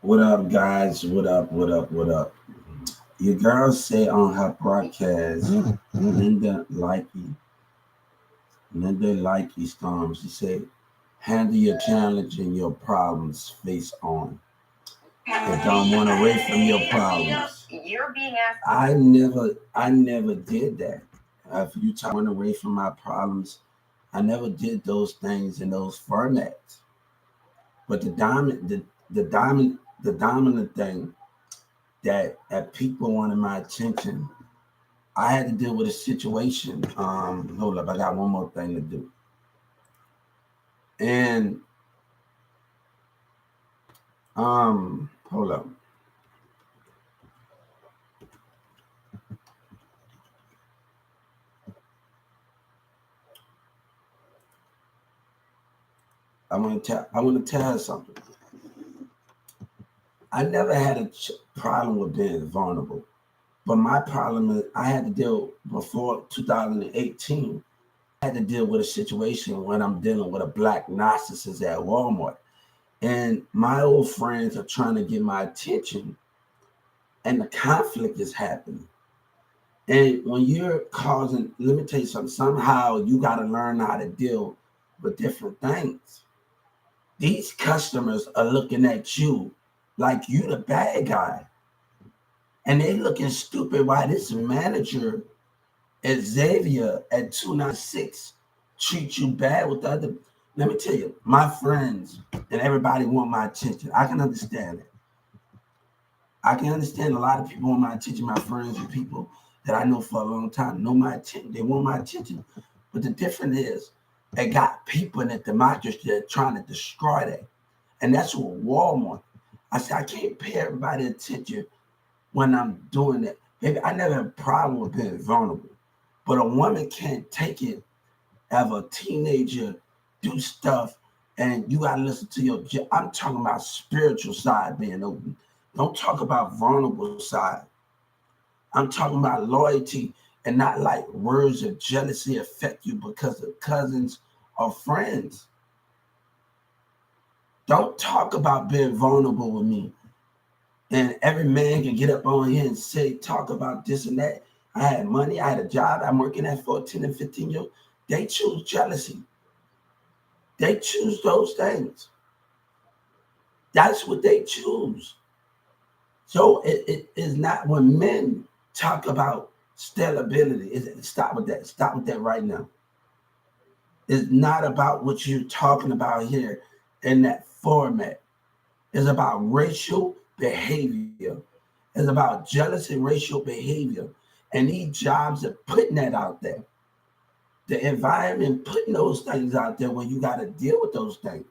What up, guys? What up? What up? What up? Your girl said on her broadcast, Linda Likey Storm. She said, handle your challenge and your problems face on. And don't run away from your problems. You're being asked. I never did that. If you run away from my problems, I never did those things in those formats. But the dominant thing that people wanted my attention. I had to deal with a situation. Hold up, I got one more thing to do. And hold up. I want to tell her something. I never had a problem with being vulnerable, but my problem is I had to deal before 2018. I had to deal with a situation when I'm dealing with a black narcissist at Walmart, and my old friends are trying to get my attention, and the conflict is happening. And when you're causing, let me tell you something. Somehow you got to learn how to deal with different things. These customers are looking at you like you the bad guy, and they looking stupid. Why this manager at Xavier at 296 treat you bad with the other? Let me tell you, my friends and everybody want my attention. I can understand it. I can understand a lot of people want my attention. My friends and people that I know for a long time know my attention. They want my attention. But the difference is, they got people in the democracy that are trying to destroy that. And that's what Walmart. I said, I can't pay everybody attention when I'm doing that. Baby, I never had a problem with being vulnerable. But a woman can't take it as a teenager, do stuff, and you got to listen to your. I'm talking about spiritual side being open. Don't talk about vulnerable side. I'm talking about loyalty and not like words of jealousy affect you because of cousins or friends. Don't talk about being vulnerable with me. And every man can get up on here and talk about this and that. I had money, I had a job, I'm working at 14 and 15 years old. They choose jealousy. They choose those things. That's what they choose. So it is not when men talk about stability. Stop with that. Stop with that right now. It's not about what you're talking about here in that format. It's about racial behavior. It's about jealousy and racial behavior. And these jobs are putting that out there. The environment putting those things out there where you got to deal with those things.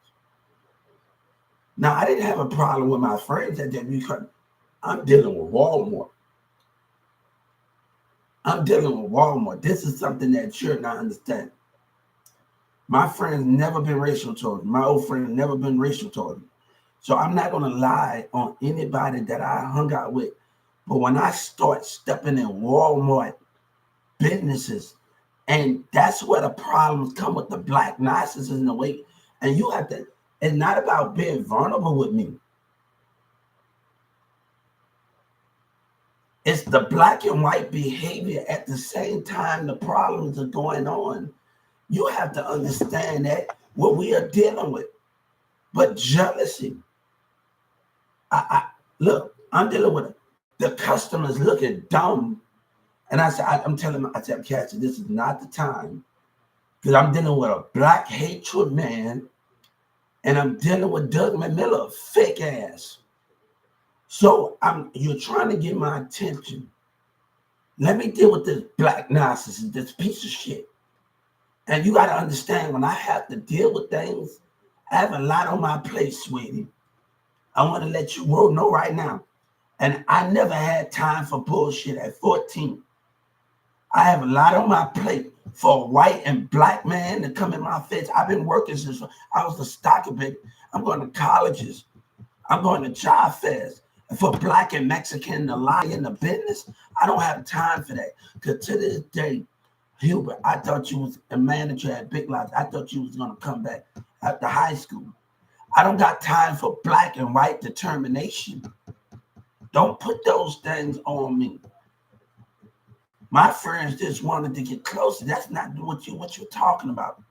Now, I didn't have a problem with my friends that did because I'm dealing with Walmart. This is something that you're not understanding. My friends never been racial towards me. My old friends never been racial towards me. So I'm not going to lie on anybody that I hung out with. But when I start stepping in Walmart businesses, and that's where the problems come with the black narcissists in the way. And you have to, it's not about being vulnerable with me. It's the black and white behavior at the same time the problems are going on. You have to understand that what we are dealing with. But jealousy, look, I'm dealing with the customers looking dumb. And I'm telling them, I said, Cassie, this is not the time. Because I'm dealing with a black hatred man. And I'm dealing with Doug McMillan, fake ass. So you're trying to get my attention. Let me deal with this black narcissist, this piece of shit. And you got to understand, when I have to deal with things, I have a lot on my plate, sweetie. I want to let you know right now. And I never had time for bullshit at 14. I have a lot on my plate for a white and black man to come in my face. I've been working since I was a stocker baby. I'm going to colleges. I'm going to job fairs. And for black and Mexican to lie in the business, I don't have time for that. Because to this day, Hubert, I thought you was a manager at Big Lots. I thought you was going to come back after high school. I don't got time for black and white determination. Don't put those things on me. My friends just wanted to get closer. That's not what you're talking about.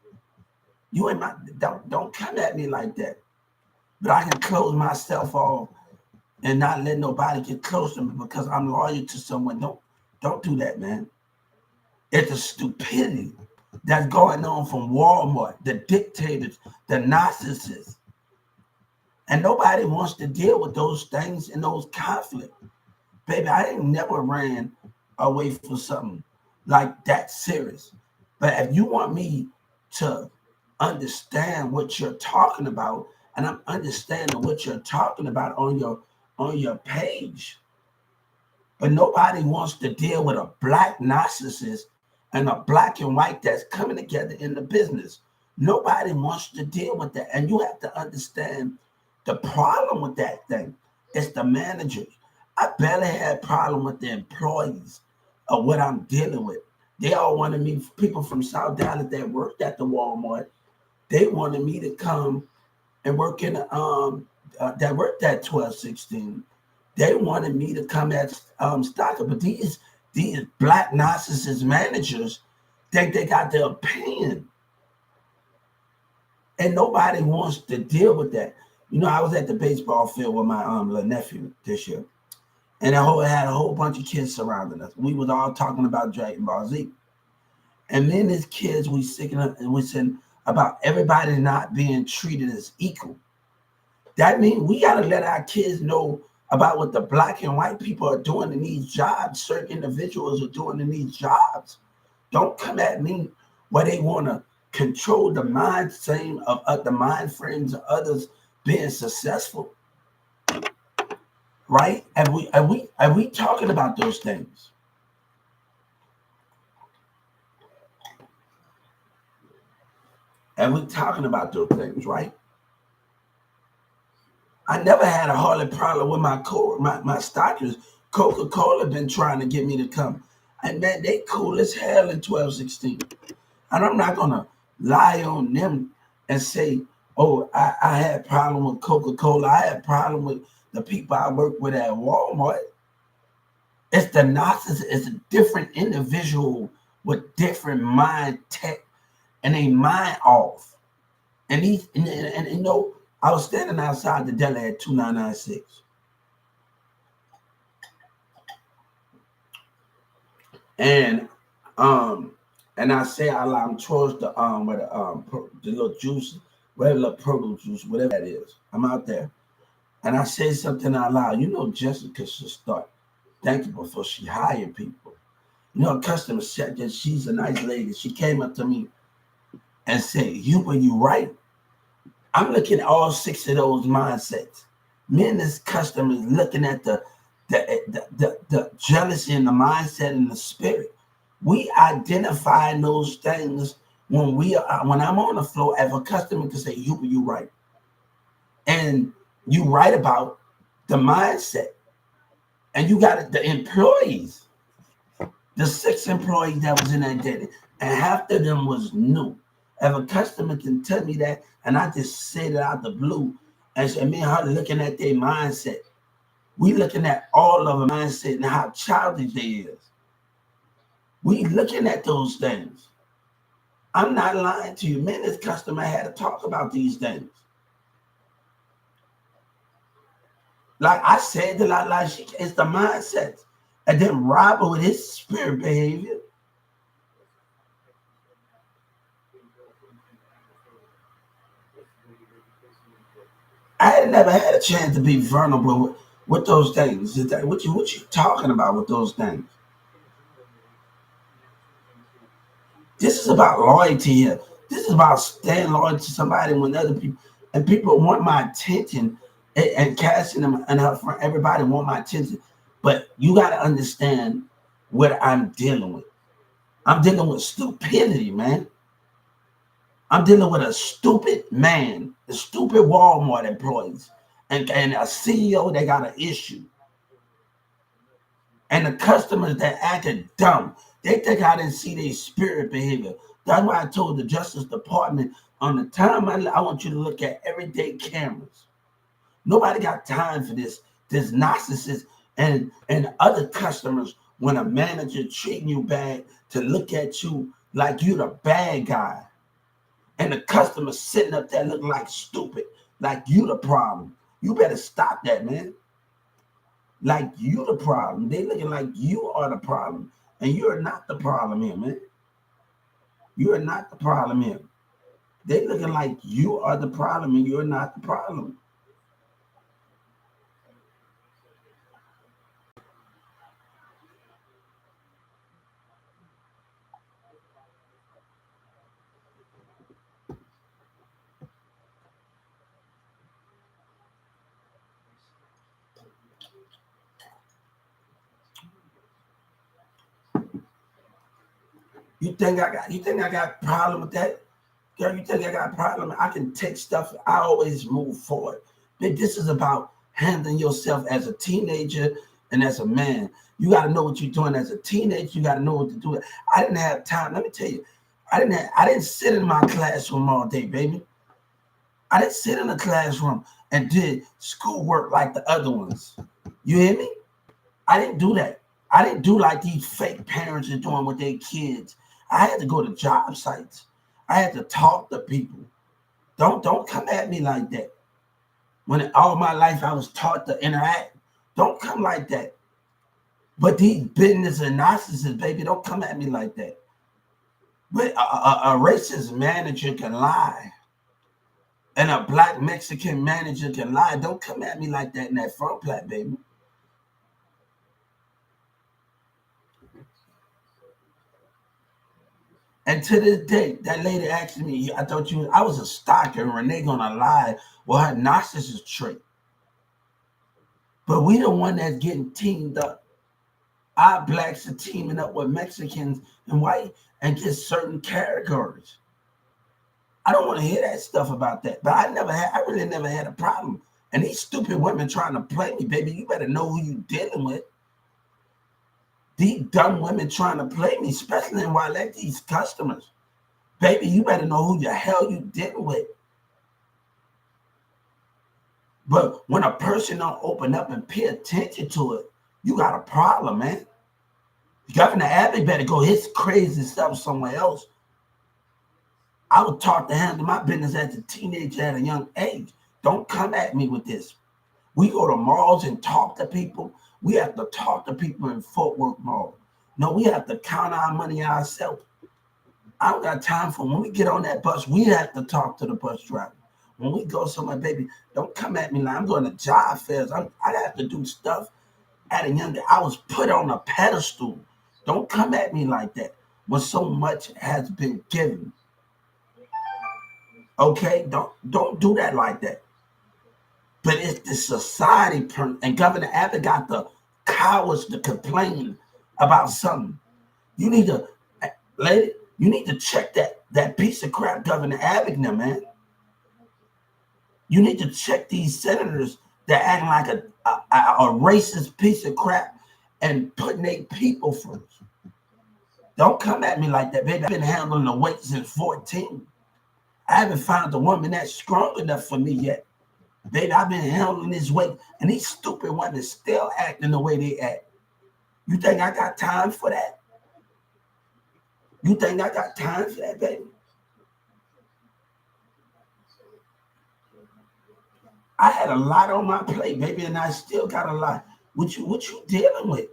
You ain't my don't come at me like that. But I can close myself off and not let nobody get close to me because I'm loyal to someone. Don't do that, man. It's a stupidity that's going on from Walmart, the dictators, the narcissists. And nobody wants to deal with those things and those conflicts. Baby, I ain't never ran away from something like that serious. But if you want me to understand what you're talking about, and I'm understanding what you're talking about on your page, but nobody wants to deal with a black narcissist and a black and white that's coming together in the business. Nobody wants to deal with that. And you have to understand the problem with that thing. It's the managers. I barely had a problem with the employees of what I'm dealing with. They all wanted me, people from South Dallas that worked at the Walmart, they wanted me to come and work in that worked at 1216. They wanted me to come at Stocker, but these black narcissist managers think they got their opinion, and nobody wants to deal with that. You know, I was at the baseball field with my little nephew this year, and I had a whole bunch of kids surrounding us. We was all talking about Dragon Ball Z, and then these kids we saying about everybody not being treated as equal. That means we got to let our kids know about what the black and white people are doing in these jobs. Certain individuals are doing in these jobs. Don't come at me where they want to control the mind frame of the mind frames of others being successful. Right? Are we talking about those things? And we talking about those things, right? I never had a hardly problem with my stockers. Coca-Cola been trying to get me to come. And man, they cool as hell in 1216. And I'm not gonna lie on them and say, oh, I had a problem with Coca-Cola. I had a problem with the people I work with at Walmart. It's the narcissist. It's a different individual with different mind tech and a mind off. And you know, I was standing outside the deli at 2996. And I say I'm towards the where the little juice, whatever little purple juice, whatever that is. I'm out there. And I say something out loud. You know, Jessica should start thinking before she hired people. You know, a customer said that she's a nice lady. She came up to me and said, when you right. I'm looking at all 6 of those mindsets. Me and this customer is looking at the jealousy and the mindset and the spirit. We identify those things when I'm on the floor. As a customer can say, you right. And you right about the mindset. And you got the employees, the 6 employees that was in that day, and half of them was new. If a customer can tell me that, and I just said it out the blue, and me and her looking at their mindset, we looking at all of the mindset and how childish they is. We looking at those things. I'm not lying to you. Me and this customer had to talk about these things. Like I said, it's the mindset. And then Robert with his spirit behavior. I had never had a chance to be vulnerable with those things. What you talking about with those things? This is about loyalty here. This is about staying loyal to somebody when other people want my attention and casting them and everybody want my attention. But you got to understand what I'm dealing with. I'm dealing with stupidity, man. I'm dealing with a stupid man, the stupid Walmart employees, and a CEO that got an issue. And the customers that acted dumb, they think I didn't see their spirit behavior. That's why I told the Justice Department on the time I want you to look at everyday cameras. Nobody got time for this narcissist and other customers when a manager treating you bad to look at you like you the bad guy. And the customer sitting up there looking like stupid, like you the problem. You better stop that, man. Like you the problem. They looking like you are the problem. And you're not the problem here, man. You are not the problem here. They looking like you are the problem and you're not the problem. You think I got a problem with that? Girl, you think I got a problem? I can take stuff. I always move forward. But this is about handling yourself as a teenager and as a man. You got to know what you're doing as a teenager. You got to know what to do. I didn't have time. Let me tell you, I didn't sit in my classroom all day, baby. I didn't sit in the classroom and did schoolwork like the other ones. You hear me? I didn't do that. I didn't do like these fake parents are doing with their kids. I had to go to job sites. I had to talk to people. Don't come at me like that. When all my life I was taught to interact. Don't come like that. But these business and narcissists, baby, don't come at me like that. But a racist manager can lie. And a black Mexican manager can lie. Don't come at me like that in that front plat, baby. And to this day, that lady asked me, I was a stalker, and they gonna lie with her narcissist trait. But we the one that's getting teamed up. Our blacks are teaming up with Mexicans and white and get certain categories. I don't want to hear that stuff about that. But I really never had a problem. And these stupid women trying to play me, baby, you better know who you dealing with. These dumb women trying to play me, especially while I let these customers. Baby, you better know who the hell you dealing with. But when a person don't open up and pay attention to it, you got a problem, man. Governor Abbott better go his crazy stuff somewhere else. I was taught to handle my business as a teenager at a young age. Don't come at me with this. We go to malls and talk to people. We have to talk to people in Fort Worth Mall. No, we have to count our money ourselves. I don't got time for when we get on that bus, we have to talk to the bus driver. When we go somewhere, baby, don't come at me like I'm going to job fairs. I have to do stuff at a young age. I was put on a pedestal. Don't come at me like that when so much has been given. Okay, don't do that like that. But it's the society, and Governor Abbott got the cowards to complain about something. You need to, lady, you need to check that piece of crap, Governor Abbott, now, man. You need to check these senators that acting like a racist piece of crap and putting their people first. Don't come at me like that, baby. I've been handling the weight since 14. I haven't found a woman that's strong enough for me yet. Baby, I've been handling this weight, and these stupid women still acting the way they act. You think I got time for that? You think I got time for that, baby? I had a lot on my plate, baby, and I still got a lot. What you dealing with?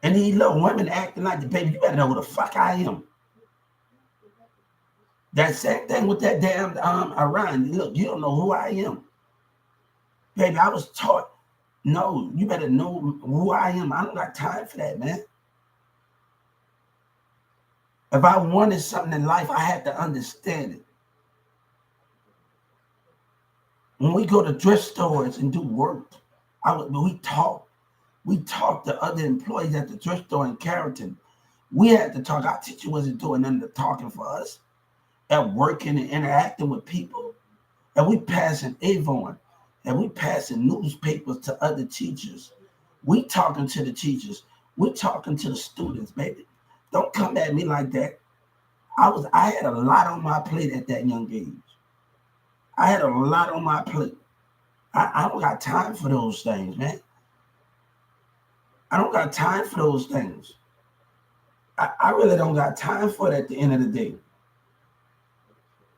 And these little women acting like the baby, you better know who the fuck I am. That same thing with that damn Iran. Look, you don't know who I am. Baby, I was taught, no, you better know who I am. I don't got time for that, man. If I wanted something in life, I had to understand it. When we go to thrift stores and do work, we talk. We talk to other employees at the thrift store in Carrollton. We had to talk. Our teacher wasn't doing nothing but talking for us. And working and interacting with people. And we passing Avon. And we passing newspapers to other teachers. We talking to the teachers. We talking to the students, baby. Don't come at me like that. I had a lot on my plate at that young age. I had a lot on my plate. I don't got time for those things, man. I don't got time for those things. I really don't got time for it at the end of the day.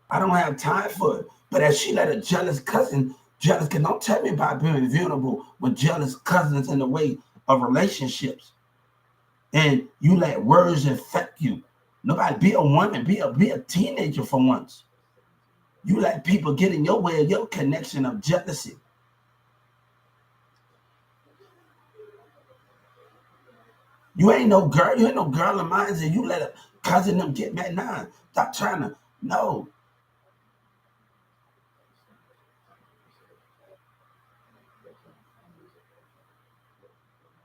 I don't have time for it. But as she let a jealous cousin, cause don't tell me about being vulnerable with jealous cousins in the way of relationships. And you let words affect you. Nobody, be a woman, be a teenager for once. You let people get in your way of your connection of jealousy. You ain't no girl of mine, and you let a cousin them get mad. Nah, stop trying to, no.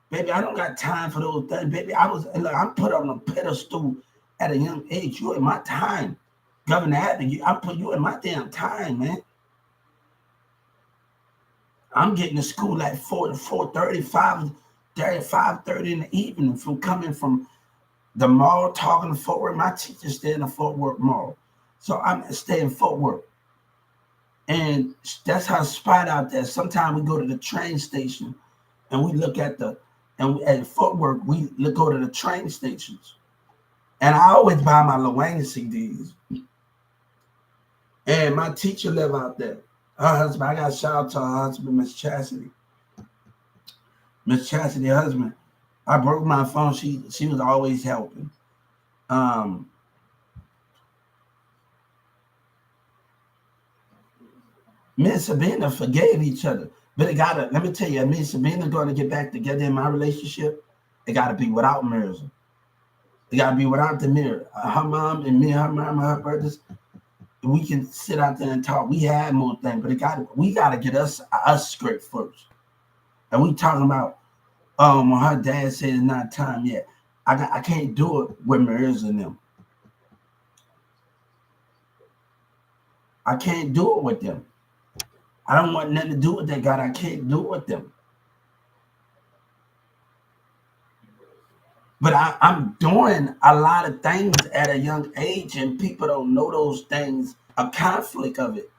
Baby, I don't got time for those things, baby. I'm put on a pedestal at a young age. You in my time. Governor Abbott, I put you in my damn time, man. I'm getting to school at 4:30, 5:30 in the evening from coming from the mall, talking to Fort Worth. My teacher stay in the Fort Worth mall. So I'm staying in Fort Worth. And that's how spot out there. Sometimes we go to the train station and we look at at Fort Worth, go to the train stations. And I always buy my Luane CDs. And my teacher live out there. Her husband, I got to shout out to her husband, Miss Chastity. Miss Chastity, husband. I broke my phone. She was always helping. Me and Sabina forgave each other. But let me tell you, me and Sabina going to get back together in my relationship. It got to be without mirrors. It got to be without the mirror. Her mom and me, her mom, and her brothers, we can sit out there and talk. We had more things, but we got to get us straight first. And we talking about, when her dad said it's not time yet. I can't do it with mirrors in them. I can't do it with them. I don't want nothing to do with that God. I can't do it with them. But I'm doing a lot of things at a young age, and people don't know those things, a conflict of it.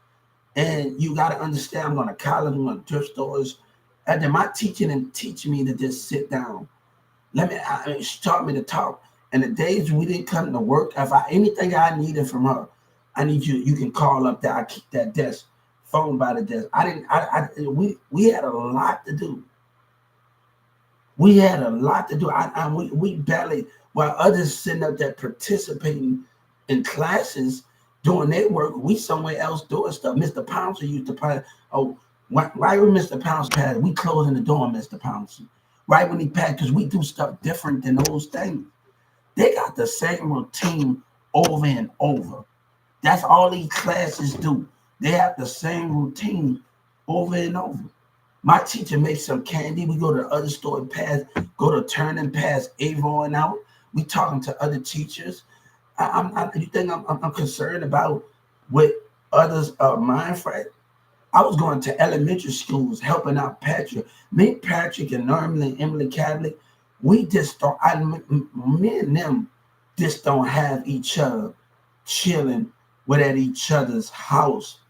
And you got to understand, I'm going to college, I'm going to thrift stores. And then my teaching and teach me to just sit down. She taught me to talk. And the days we didn't come to work, anything I needed from her, I need you can call up there. I keep that desk, phone by the desk. We had a lot to do. We had a lot to do. We barely, while others sitting up there participating in classes, doing their work, we somewhere else doing stuff. Mr. Pouncer used to play. Oh, right when Mr. Pouncer passed, we closing the door on Mr. Pouncer. Right when he passed, because we do stuff different than those things. They got the same routine over and over. That's all these classes do. They have the same routine over and over. My teacher makes some candy. We go to the other store and go to Turn and pass Avon out. We talking to other teachers. You think I'm concerned about what others are mind frame? I was going to elementary schools helping out Patrick. Me, Patrick, and Norman and Emily Catholic, we just don't. Me and them just don't have each other chilling at each other's house.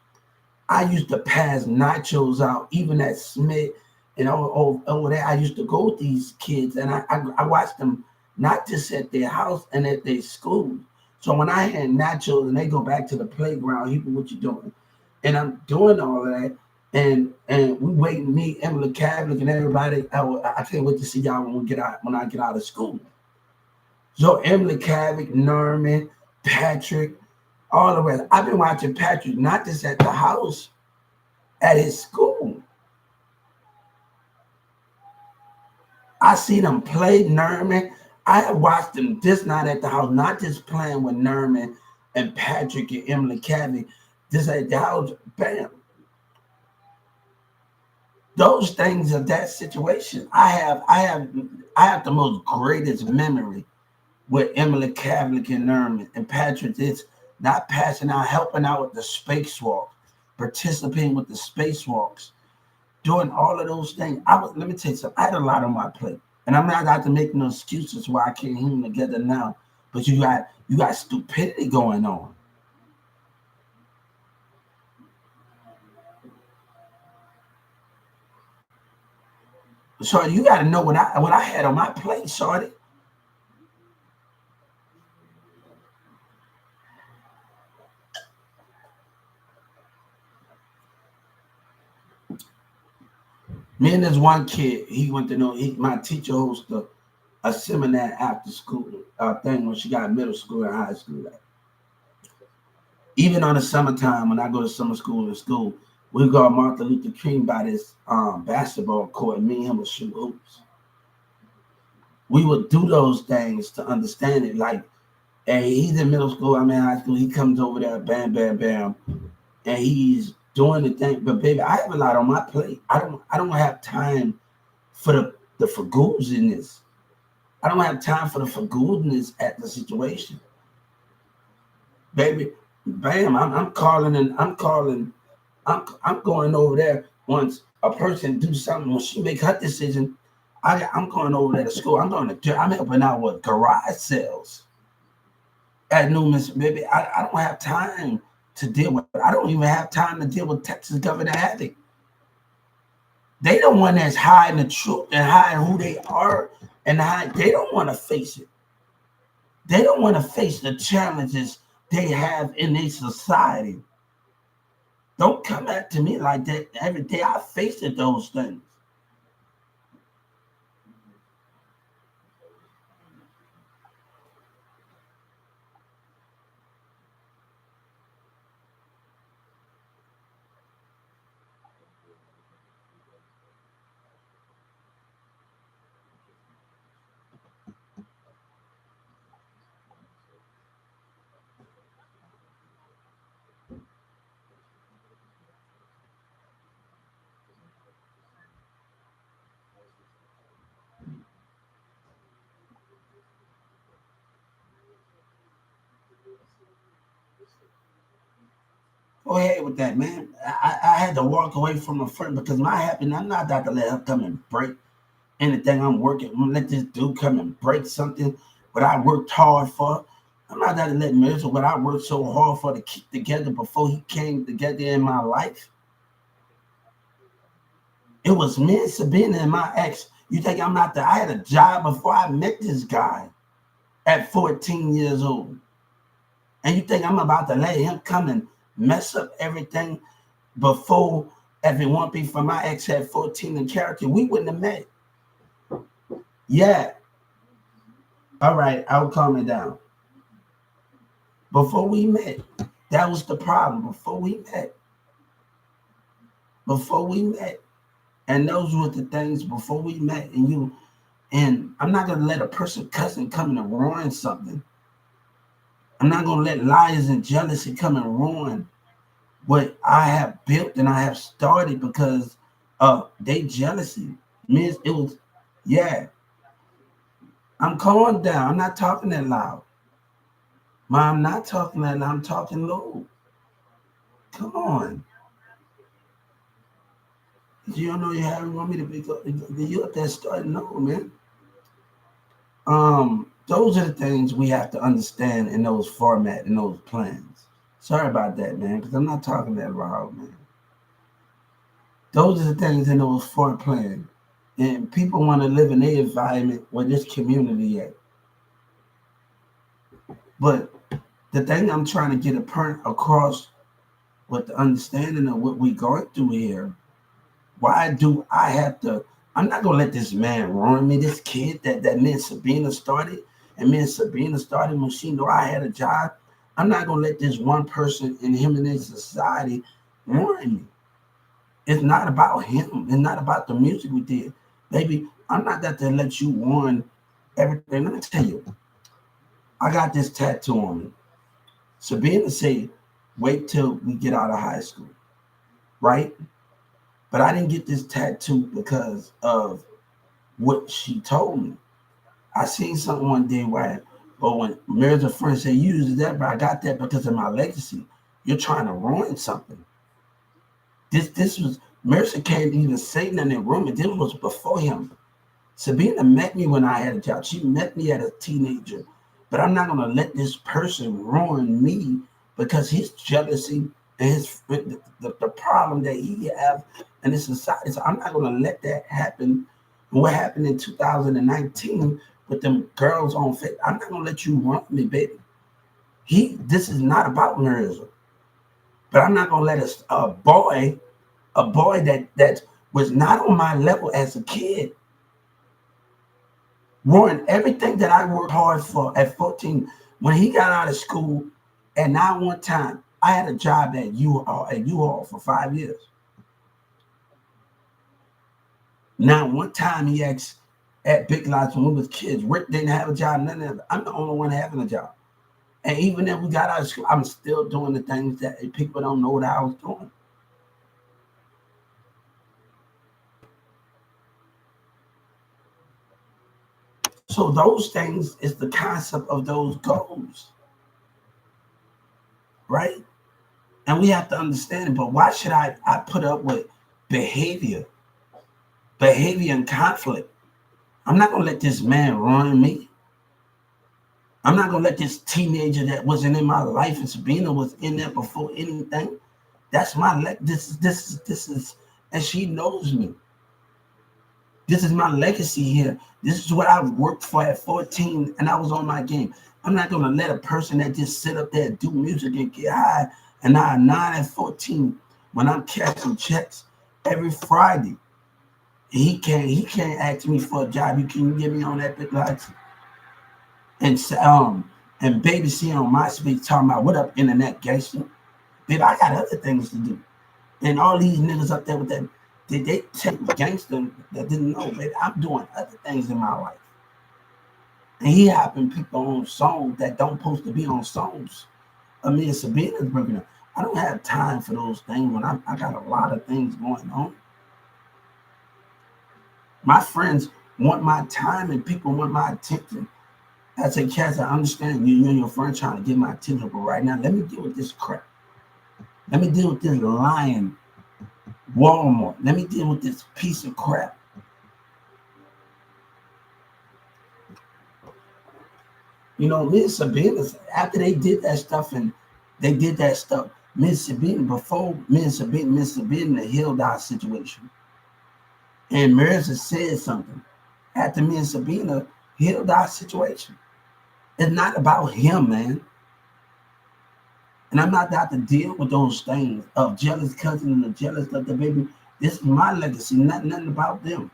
I used to pass nachos out, even at Smith and over there. I used to go with these kids, and I watched them not just at their house and at their school. So when I had nachos and they go back to the playground, he what you doing? And I'm doing all of that, and we waiting me, Emily Catholic, and everybody. I can't wait to see y'all when I get out of school. So Emily Catholic, Norman, Patrick, all the rest. I've been watching Patrick not just at the house, at his school. I see them play Norman. I have watched them this night at the house, not just playing with Norman and Patrick and Emily Catholic. Just at the house, bam. Those things of that situation. I have the most greatest memory with Emily Catholic and Norman and Patrick. It's not passing out, helping out with the spacewalk, participating with the spacewalks, doing all of those things. Let me tell you something. I had a lot on my plate, and I'm not out to make no excuses why I can't hang together now. but you got stupidity going on. Shorty, you got to know what I had on my plate, Shorty. Me and this one kid, he went to know. My teacher hosted a seminar after school thing when she got middle school and high school. Even on the summertime, when I go to summer school in school, we go to Martin Luther King by this basketball court, and me and him would shoot hoops. We would do those things to understand it. Like, hey, he's in middle school, I'm in high school, he comes over there, bam, bam, bam, and he's doing the thing. But baby, I have a lot on my plate. I don't have time for the forgoodness. I don't have time for the forgoodness at the situation. Baby, bam, I'm going over there once a person do something, when she make her decision, I'm going over there to school. I'm helping out with garage sales at Newman's, baby. I don't have time to deal with it. I don't even have time to deal with Texas Governor Haddock. They the one that's hiding the truth and hiding who they are, and they don't want to face it. They don't want to face the challenges they have in their society. Don't come back to me like that. Every day I face those things. Go ahead with that, man. I had to walk away from a friend because my happiness, I'm not about to let her come and break anything I'm working. I'm gonna let this dude come and break something what I worked hard for. I'm not about to let measure what I worked so hard for to keep together before he came together in my life. It was me and Sabina and my ex. You think I'm not there? I had a job before I met this guy at 14 years old. And you think I'm about to let him come and mess up everything before everyone before my ex had 14 in character? We wouldn't have met. Yeah. All right, I'll calm it down. Before we met, that was the problem. Before we met. And those were the things before we met. And I'm not gonna let a person cussing come and ruin something. I'm not gonna let lies and jealousy come and ruin what I have built and I have started because of they jealousy. Means it was, yeah. I'm calling down. I'm not talking that loud. Mom, I'm not talking that loud. I'm talking low. Come on. You don't know you want me to be you up there starting? No, man. Those are the things we have to understand in those format and those plans. Sorry about that, man, because I'm not talking that loud, man. Those are the things in those four plans. And people want to live in their environment where this community at. But the thing I'm trying to get across with the understanding of what we're going through here, why do I have to? I'm not going to let this man ruin me, this kid that me and Sabina started. And me and Sabina started when she knew I had a job. I'm not going to let this one person and him in this society ruin me. It's not about him. It's not about the music we did. Baby, I'm not got to let you ruin everything. Let me tell you, I got this tattoo on me. Sabina said, wait till we get out of high school, right? But I didn't get this tattoo because of what she told me. I seen something one day where, but when Mary's a friend said, you use that, but I got that because of my legacy. You're trying to ruin something. This was, Mercer can't even say nothing in the room, and this was before him. Sabina met me when I had a job. She met me as a teenager But I'm not gonna let this person ruin me because his jealousy and the problem that he have in this society. So I'm not gonna let that happen. What happened in 2019 with them girls on Facebook? I'm not gonna let you run me, baby. This is not about Mirza, but I'm not gonna let a boy that was not on my level as a kid, ruined everything that I worked hard for at 14. When he got out of school, and now one time I had a job at U-Haul for 5 years. Now one time he asked at Big Lots when we was kids, Rick didn't have a job, none of that. I'm the only one having a job. And even if we got out of school, I'm still doing the things that people don't know that I was doing. So those things is the concept of those goals, right? And we have to understand it. But why should I put up with behavior and conflict? I'm not gonna let this man ruin me. I'm not gonna let this teenager that wasn't in my life and Sabina was in there before anything. That's my this is, and she knows me. This is my legacy here. This is what I worked for at 14, and I was on my game. I'm not gonna let a person that just sit up there and do music and get high, and now I'm 9 and 14 when I'm cashing checks every Friday. He can't ask me for a job. You can get me on that Big Lots and Baby C on MySpace talking about what up internet gangster. Baby, I got other things to do. And all these niggas up there with that, they take gangster that didn't know, baby. I'm doing other things in my life. And he having people on songs that don't supposed to be on songs. Me and Sabina's bringing up. I don't have time for those things when I got a lot of things going on. My friends want my time and people want my attention. I say, Cass, I understand you and your friend trying to get my attention, but right now, let me deal with this crap. Let me deal with this lying Walmart. Let me deal with this piece of crap. You know, Miss Sabina, after they did that stuff and they did that stuff, Miss Sabina, before Miss Sabina healed our situation. And Marissa said something. After Miss Sabina healed our situation. It's not about him, man. And I'm not about to deal with those things of jealous cousin and the jealous of the baby. This is my legacy, nothing about them.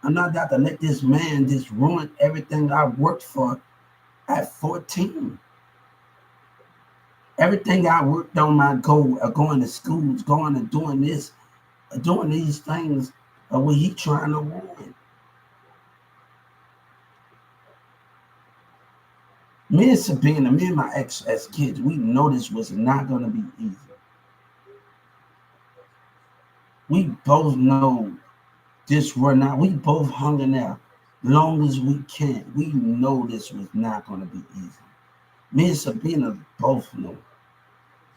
I'm not about to let this man just ruin everything I worked for at 14. Everything I worked on my goal of going to schools, going and doing this, doing these things are what he trying to ruin. Me and Sabina, me and my ex as kids, we know this was not going to be easy. We both know this were not, we both hung in there long as we can. We know this was not going to be easy. Me and Sabina both know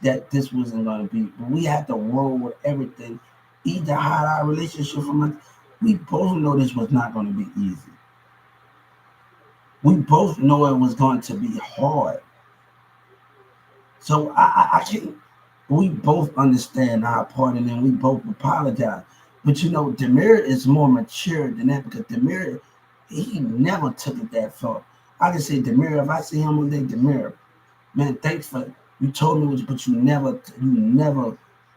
that this wasn't going to be, but we had to roll with everything. Either hide our relationship from us. We both know this was not going to be easy. We both know it was going to be hard. So I can't, we both understand our part and then we both apologize. But you know, Demir is more mature than that because Demir, he never took it that far. I can say Demir, if I see him one day, Demir, man, thanks for you told me, but you never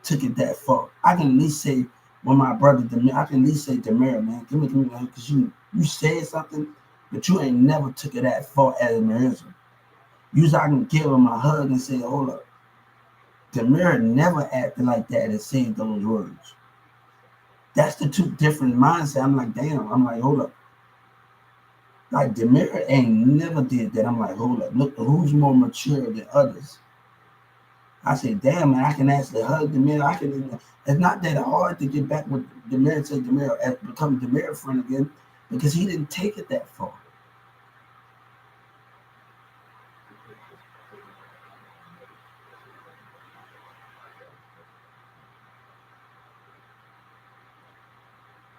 took it that far. I can at least say when my brother Demir, I can at least say Demir, man, give me, because you said something, but you ain't never took it that far as a Marissa. Usually I can give him a hug and say, hold up. Demir never acted like that and said those words. That's the two different mindsets. I'm like, damn. I'm like, hold up. Like, Demir ain't never did that. I'm like, hold up. Look, who's more mature than others? I say, damn, man, I can actually hug Demir. It's not that hard to get back with Demir and say Demir, become Demir friend again, because he didn't take it that far.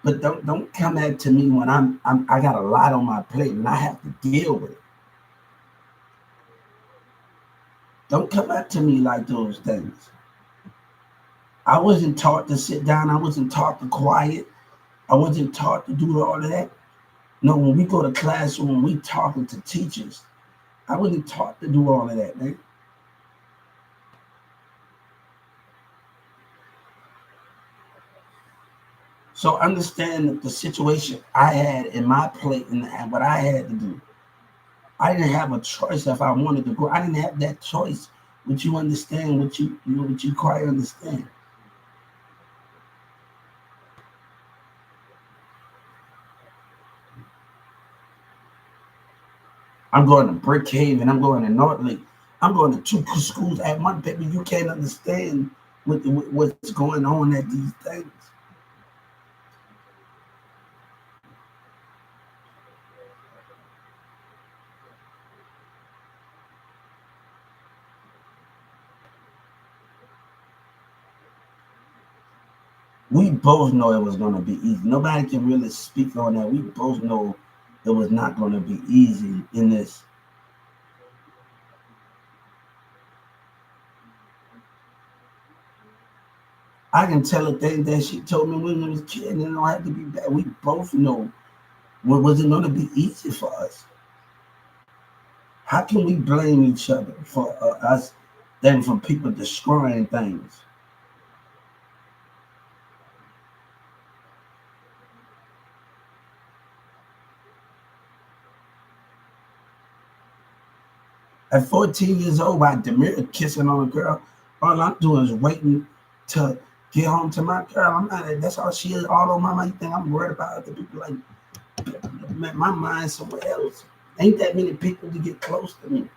But don't come at to me when I got a lot on my plate and I have to deal with it. Don't come back to me like those things. I wasn't taught to sit down. I wasn't taught to quiet. I wasn't taught to do all of that. No, when we go to classroom, we talking to teachers. I wasn't taught to do all of that, man. So understand the situation I had in my plate and what I had to do. I didn't have a choice if I wanted to go. I didn't have that choice. Would you understand what you quite understand? I'm going to Brickhaven. I'm going to North Lake. I'm going to two schools at one baby. You can't understand what's going on at these things. We both know it was going to be easy. Nobody can really speak on that. We both know it was not going to be easy in this. I can tell a thing that she told me when we was kids, and it don't have to be bad. We both know what wasn't going to be easy for us. How can we blame each other for us than for people destroying things? At 14 years old, while Demir kissing on a girl, all I'm doing is waiting to get home to my girl. I'm not. That's all she is. All on my mind. You think I'm worried about other people? Like my mind somewhere else. Ain't that many people to get close to me.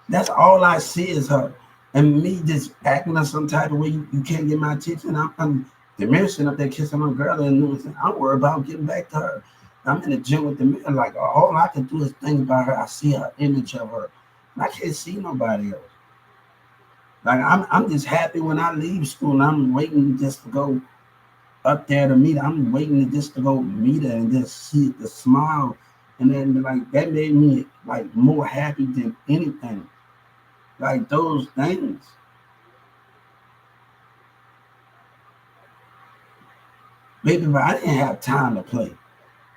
That's all I see is her. And me just acting in some type of way you can't get my attention. I'm diminishing up there kissing my girl and I'm worried about getting back to her. I'm in the gym with the mirror, like all I can do is think about her. I see her image of her. And I can't see nobody else. Like I'm just happy when I leave school and I'm waiting just to go up there to meet her. I'm waiting just to go meet her and just see the smile. And then like that made me like more happy than anything. Like those things. Maybe but I didn't have time to play.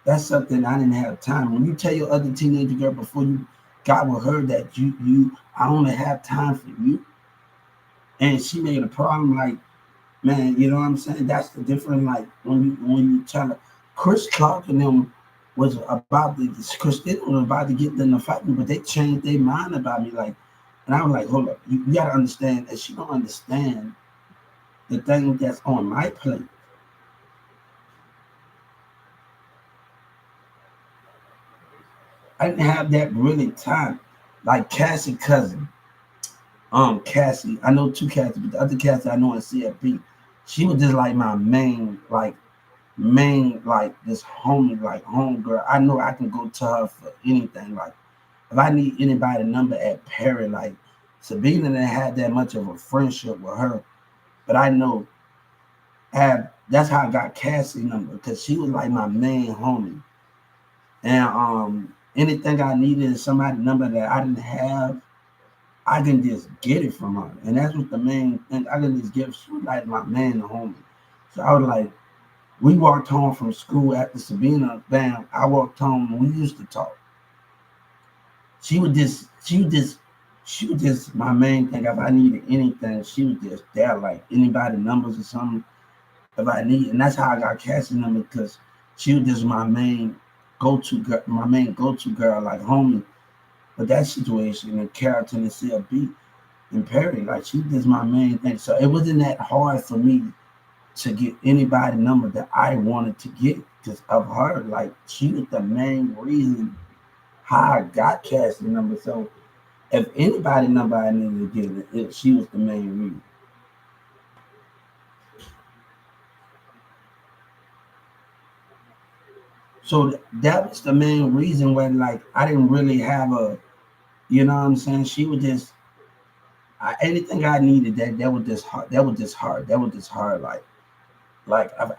That's something I didn't have time. When you tell your other teenager girl before you got with her that I only have time for you, and she made a problem, like, man, you know what I'm saying? That's the difference. Like when you tell her, Chris Clark and them was about to Christina was about to get in the fight, but they changed their mind about me. Like, and I was like, hold up, you gotta understand that she don't understand the thing that's on my plate. I didn't have that really time. Like Cassie cousin, Cassie, I know two Cassie, but the other Cassie I know in CFP, she was just like my main like this homie, like home girl. I know I can go to her for anything. Like if I need anybody number at Perry, like Sabina didn't have that much of a friendship with her, but I know that's how I got Cassie number because she was like my main homie. And anything I needed is somebody number that I didn't have, I can just get it from her. And that's what the main thing I can just give. She was like my man homie. So I was like, we walked home from school after Sabina, bam, I walked home and we used to talk. She was just my main thing. If I needed anything, she was just there, like anybody numbers or something. If I need, and that's how I got Cassie's number because she was just my main go-to girl, like homie. But that situation in Carrollton and CLB in Perry, like she was just my main thing. So it wasn't that hard for me to get anybody number that I wanted to get because of her. Like she was the main reason how I got Cassie's number. So if anybody number I needed to get, she was the main reason. So that was the main reason why, like, I didn't really have a, you know what I'm saying? She was just anything I needed that was just hard. That was just hard. That was just hard. Like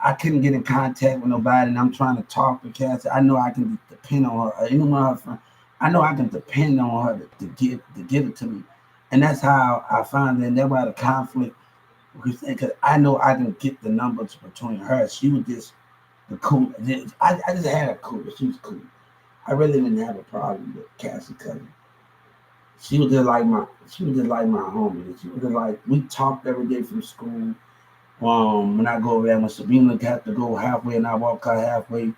I couldn't get in contact with nobody, and I'm trying to talk to Cassie. I know I can depend on her. Or anyone of her friend. I know I can depend on her to give it to me, and that's how I find that never had a conflict because I know I can get the numbers between her. She was just the cool. I just had a cool. She was cool. I really didn't have a problem with Cassie cousin. She was just like my homie. She was just like we talked every day from school. When I go over there, when Sabina got to go halfway and I walk her halfway,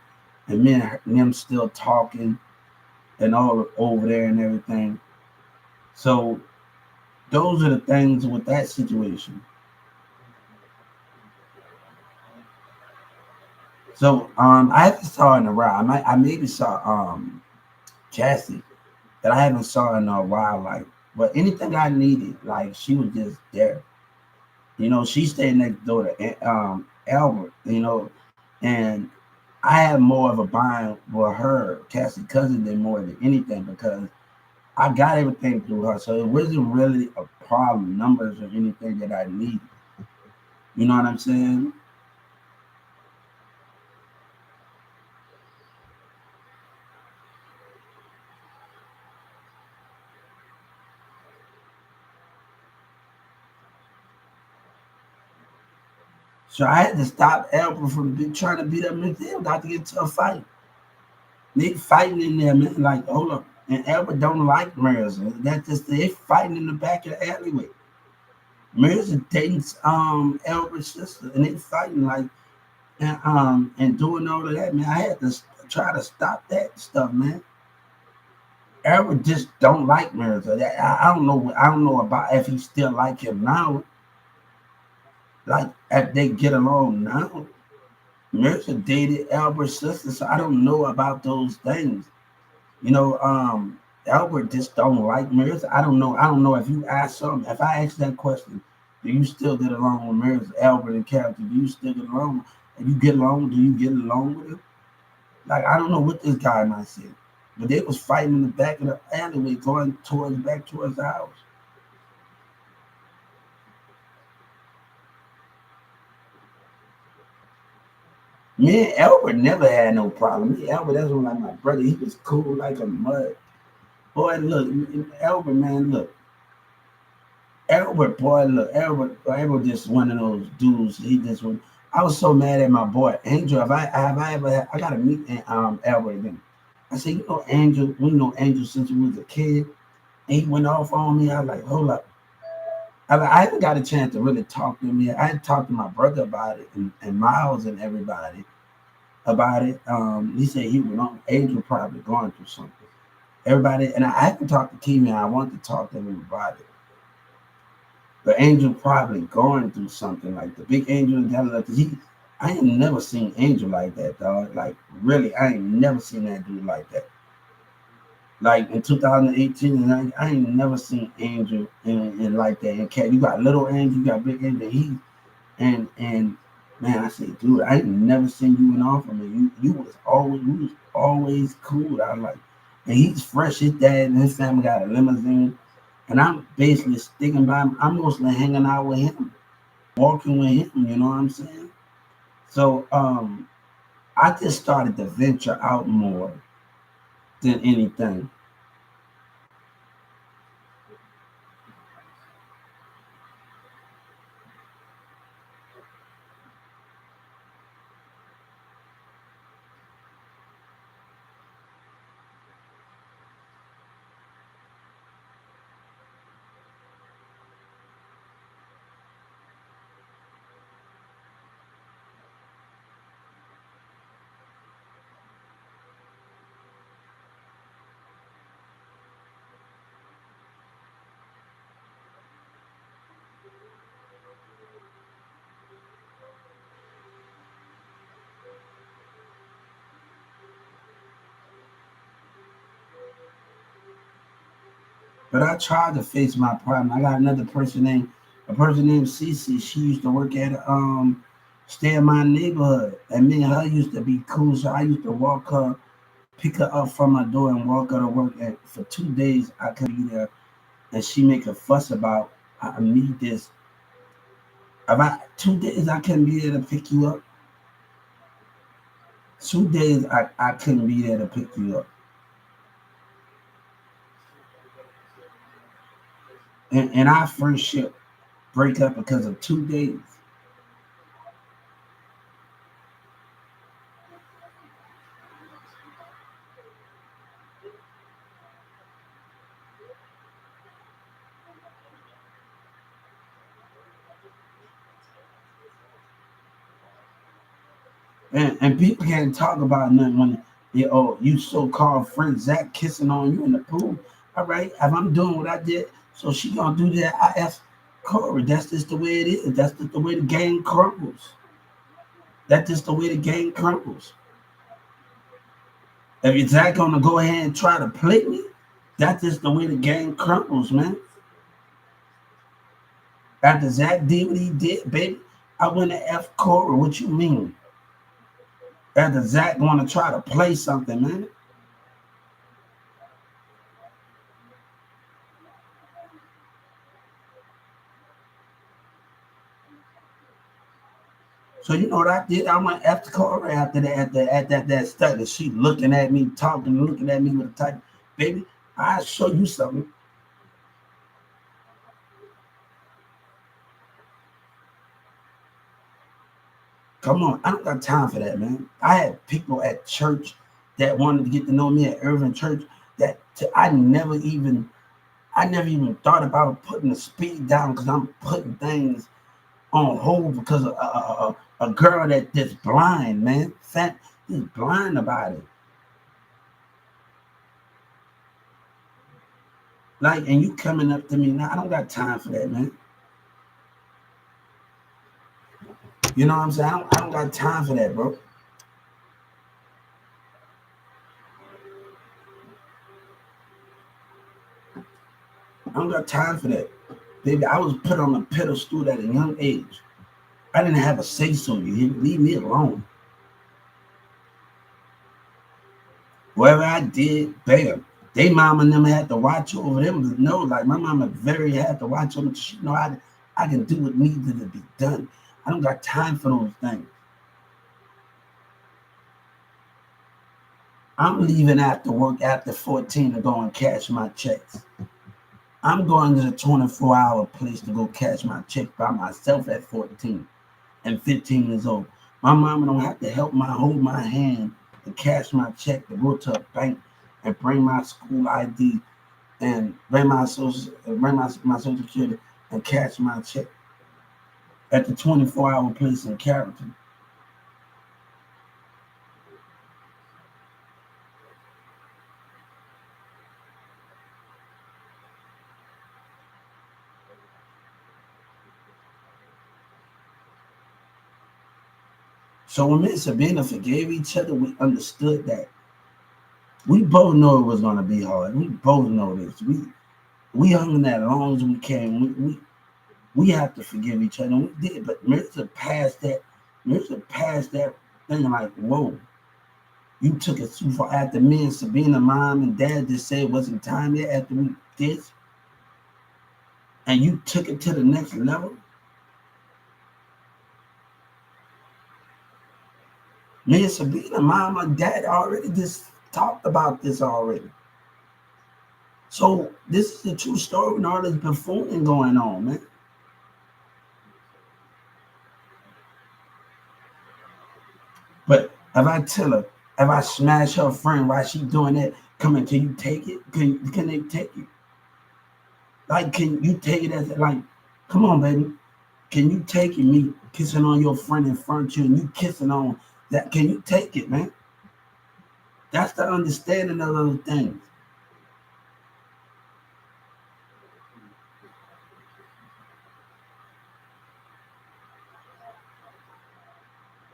and me and them still talking and all over there and everything. So those are the things with that situation. So I haven't saw in a while. I maybe saw Cassie that I haven't saw in a while. Like, but anything I needed, like she was just there. She stayed next door to Albert. And I had more of a bond with her, Cassie cousin, than more than anything because I got everything through her. So it wasn't really a problem, numbers or anything that I needed. You know what I'm saying? So I had to stop Albert from trying to beat up McDaniel, not to get into a fight. They fighting in there, man. Like, hold up. And Albert don't like Mirza. That's just they fighting in the back of the alleyway. Mirza dates Albert's sister, and they fighting like and doing all of that, man. I had to try to stop that stuff, man. Albert just don't like Mirza. I don't know. I don't know about if he still like him now. Like if they get along now. Mirza dated Albert's sister, so I don't know about those things. Albert just don't like Mirza. I don't know. I don't know if you ask something. If I ask that question, do you still get along with Mirza, Albert, and Captain? Do you still get along? If you get along, do you get along with him? Like I don't know what this guy might say, but they was fighting in the back of the alleyway, going back towards the house. Me and Albert never had no problem. Me, Albert, that's one like my brother. He was cool like a mud. Boy, look, Albert, man, look. Albert, boy, look, Albert just one of those dudes. He just went. I was so mad at my boy Angel. I gotta meet Albert again. I said, Angel, we know Angel since we was a kid. And he went off on me. I was like, hold up. I haven't got a chance to really talk to him yet. I had talked to my brother about it and Miles and everybody about it. He said he went on. Angel probably going through something. Everybody, and I haven't talked to Kimi. I want to talk to him about it. The Angel probably going through something like the big Angel and like I ain't never seen Angel like that, dog. Like really, I ain't never seen that dude like that. Like in 2018, and I ain't never seen Angel in like that. And Cat, you got little Angel, you got big Angel. And man, I said, dude, I ain't never seen you in off of me. You was always cool. I was like, and he's fresh. His dad and his family got a limousine. And I'm basically sticking by him. I'm mostly hanging out with him, walking with him, you know what I'm saying? So I just started to venture out more than anything. But I tried to face my problem. I got a person named Cece. She used to work at stay in my neighborhood. And me and her used to be cool. So I used to walk her, pick her up from her door and walk her to work. And for 2 days I could be there. And she make a fuss about I need this. About 2 days I couldn't be there to pick you up. 2 days I couldn't be there to pick you up. And our friendship break up because of 2 days. And people can't talk about nothing when you so-called friend Zach kissing on you in the pool. All right, if I'm doing what I did, so she gonna do that. I asked Corey, that's just the way it is. That's just the way the game crumbles. That's just the way the game crumbles. If Zach gonna go ahead and try to play me, that's just the way the game crumbles, man. After Zach did what he did, baby, I went to F Corey. What you mean? After Zach gonna try to play something, man. So you know what I did? I went after Corey after that, at that study. She looking at me, talking, looking at me with a type, baby, I'll show you something. Come on, I don't got time for that, man. I had people at church that wanted to get to know me at Irving Church I never even thought about putting the speed down because I'm putting things on hold because of a girl that's blind, man. Fat is blind about it. Like, and you coming up to me now, I don't got time for that, man. You know what I'm saying? I don't got time for that, bro. I don't got time for that. Baby, I was put on a pedestal at a young age. I didn't have a say so. You leave me alone. Whatever I did, bam. They mama and them had to watch over them. No, like my mama very had to watch over them. She know I can do what needed to be done. I don't got time for those things. I'm leaving after work after 14 to go and cash my checks. I'm going to the 24-hour place to go cash my check by myself at 14 and 15 years old. My mama don't have to hold my hand to cash my check, to go to a bank and bring my school ID and bring my social security and cash my check at the 24-hour place in Carrollton. So when me and Sabina forgave each other, we understood that. We both know it was gonna be hard. We both know this. We hung in that as long as we can. We have to forgive each other. And we did, but Marissa passed that. Marissa passed that thing like, whoa, you took it too far. After me and Sabina, mom and dad just said it wasn't time yet after we did, and you took it to the next level. Me and Sabina, mom and dad already just talked about this already. So this is the true story and all this buffooning going on, man. But if I tell her, if I smash her friend while she doing that, come on, can you take it? Can they take it? Like, can you take it as like, come on, baby. Can you take it? Me kissing on your friend in front of you and you kissing on that. Can you take it, man? That's the understanding of those things.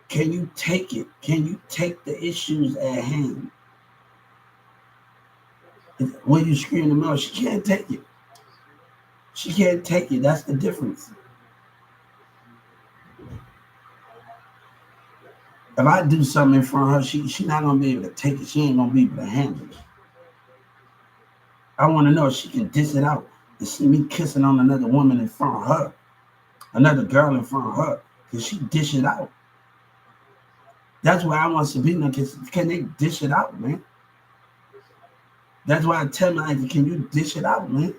Can you take it? Can you take the issues at hand? When you scream the mouth, she can't take it. She can't take it. That's the difference. If I do something in front of her, she not gonna be able to take it. She ain't gonna be able to handle it. I want to know if she can dish it out and see me kissing on another woman in front of her, another girl in front of her. Can she dish it out? That's why I want Sabina. Can they dish it out, man? That's why I tell my auntie, can you dish it out, man?